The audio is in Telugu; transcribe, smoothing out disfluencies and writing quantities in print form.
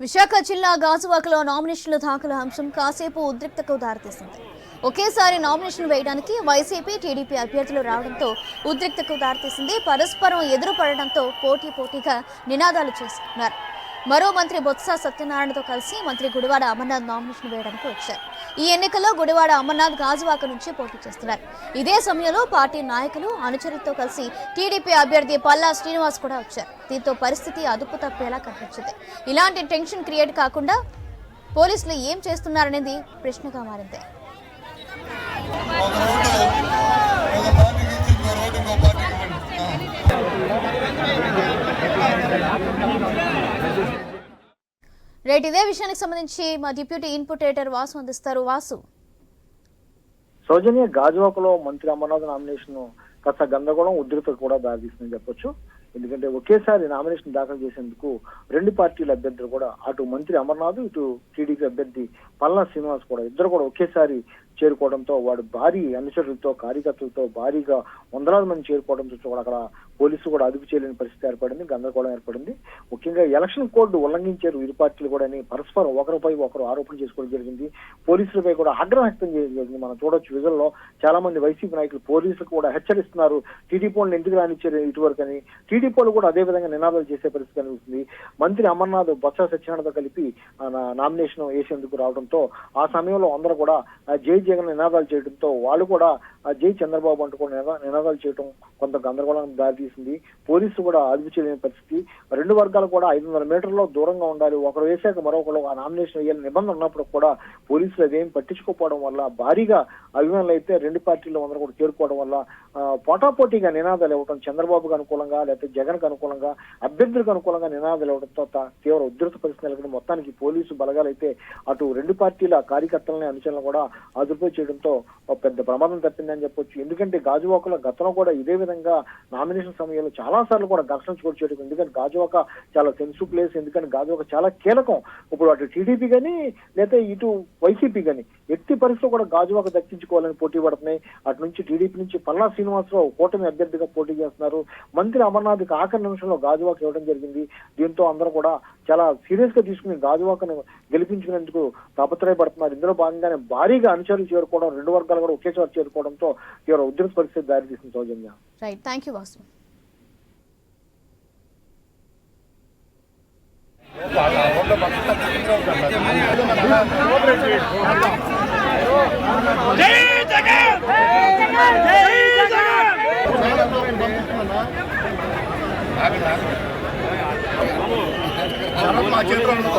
విశాఖ జిల్లా గాజువాకలో నామినేషన్ల దాఖలు అంశం కాసేపు ఉద్రిక్తకు దారితీసింది. ఒకేసారి నామినేషన్ వేయడానికి వైసీపీ టీడీపీ అభ్యర్థులు రావడంతో ఉద్రిక్తకు దారితీసింది. పరస్పరం ఎదురుపడడంతో పోటీగా నినాదాలు చేసుకున్నారు. మరో మంత్రి బొత్స సత్యనారాయణతో కలిసి మంత్రి గుడివాడ అమర్నాథ్ నామినేషన్ వేయడానికి వచ్చారు. ఈ ఎన్నికల్లో గుడివాడ అమర్నాథ్ గాజువాక నుంచి పోటీ చేస్తున్నారు. ఇదే సమయంలో పార్టీ నాయకులు అనుచరులతో కలిసి టీడీపీ అభ్యర్థి పల్లా శ్రీనివాస్ కూడా వచ్చారు. దీంతో పరిస్థితి అదుపు తప్పేలా కనిపించింది. ఇలాంటి టెన్షన్ క్రియేట్ కాకుండా పోలీసులు ఏం చేస్తున్నారనేది ప్రశ్నగా మారింది. రైట్, ఇదే విషయానికి సంబంధించి మా డిప్యూటీ ఇన్పుట్ ఎడిటర్ వాసు అందిస్తారు. వాసు, సౌజన్య, గాజువాకలో మంత్రి అమర్నాథ్ నామినేషన్ కాస్త గందరగోళం ఉద్రిక్తత కూడా దారితీస్తుందని చెప్పొచ్చు. ఎందుకంటే ఒకేసారి నామినేషన్ దాఖలు చేసేందుకు రెండు పార్టీల అభ్యర్థులు కూడా, అటు మంత్రి అమర్నాథ్ ఇటు టీడీపీ అభ్యర్థి పల్లా శ్రీనివాస్ కూడా ఇద్దరు కూడా ఒకేసారి చేరుకోవడంతో వాడు భారీ అనుచరులతో కార్యకర్తలతో భారీగా వందలాది మంది చేరుకోవడంతో కూడా అక్కడ పోలీసులు కూడా అదుపు చేయలేని పరిస్థితి ఏర్పడింది, గందరగోళం ఏర్పడింది. ముఖ్యంగా ఎలక్షన్ కోడ్ ఉల్లంఘించారు ఇరు పార్టీలు కూడా అని పరస్పరం ఒకరిపై ఒకరు ఆరోపణ చేసుకోవడం జరిగింది. పోలీసులపై కూడా ఆగ్రహం వ్యక్తం చేయడం జరిగింది. మనం చూడొచ్చు విజుల్లో చాలా మంది వైసీపీ నాయకులు పోలీసులకు కూడా హెచ్చరిస్తున్నారు, టీడీపీ వాళ్ళని ఎందుకు రానిచ్చారు ఇటువరకు అని. టీడీపీ వాళ్ళు కూడా అదే విధంగా నినాదాలు చేసే పరిస్థితి కనిపిస్తుంది. మంత్రి అమర్నాథ్ బొత్స సత్యనారాయణతో కలిపి నామినేషన్ వేసేందుకు రావడంతో ఆ సమయంలో అందరూ కూడా జై జగన్ నినాదాలు చేయడంతో వాళ్ళు కూడా జై చంద్రబాబు అంటూ కూడా నినాదాలు చేయడం కొంత గందరగోళం దారితీసింది. పోలీసులు కూడా అదుపు చేయలేని పరిస్థితి. రెండు వర్గాలు కూడా 500 మీటర్లో దూరంగా ఉండాలి, ఒకరు వేసాక మరొకరు ఆ నామినేషన్ వేయాలని నిబంధన ఉన్నప్పుడు కూడా పోలీసులు అదేం పట్టించుకోకపోవడం వల్ల భారీగా అభిమానులు అయితే రెండు పార్టీల్లో అందరూ కూడా చేరుకోవడం వల్ల పోటాపోటీగా నినాదాలు ఇవ్వడం, చంద్రబాబుకు అనుకూలంగా లేకపోతే జగన్కు అనుకూలంగా అభ్యర్థులకు అనుకూలంగా నినాదాలు ఇవ్వడంతో తీవ్ర ఉధృత పరిస్థితి నెలకొని మొత్తానికి పోలీసు బలగాలు అయితే అటు రెండు పార్టీల కార్యకర్తలని అనుచరులను కూడా అదుపు చేయడంతో పెద్ద ప్రమాదం తప్పిందని చెప్పొచ్చు. ఎందుకంటే గాజువాకలో గతంలో కూడా ఇదే విధంగా నామినేషన్ సమయంలో చాలా సార్లు కూడా ఘర్షణ చోటు చేయడం. ఎందుకంటే గాజువాక చాలా సెన్సిటివ్ ప్లేస్, ఎందుకంటే గాజువాక చాలా కీలకం. ఇప్పుడు అటు టీడీపీ కానీ లేదా ఇటు వైసీపీ కానీ ఎట్టి పరిస్థితుల్లో కూడా గాజువాక దక్కించుకోవాలని పోటీ పడుతున్నాయి. అటు నుంచి టీడీపీ నుంచి పల్లా శ్రీనివాసరావు కూటమి అభ్యర్థిగా పోటీ చేస్తున్నారు. మంత్రి అమర్నాథ్కి ఆఖరి నిమిషంలో గాజువాక ఇవ్వడం జరిగింది. దీంతో అందరూ కూడా చాలా సీరియస్ గా తీసుకుని గాజువాకను గెలిపించుకునేందుకు తాపత్రయపడుతున్నారు. ఇందులో భాగంగానే భారీగా అనుచరులు చేరుకోవడం, రెండు వర్గాలు కూడా ఒకేసారి చేరుకోవడంతో తీవ్ర ఉద్రిక్త పరిస్థితి దారితీస్తుంది. సౌజన్య, రైట్, థ్యాంక్ యూ వాసు. మా చేతుల్లో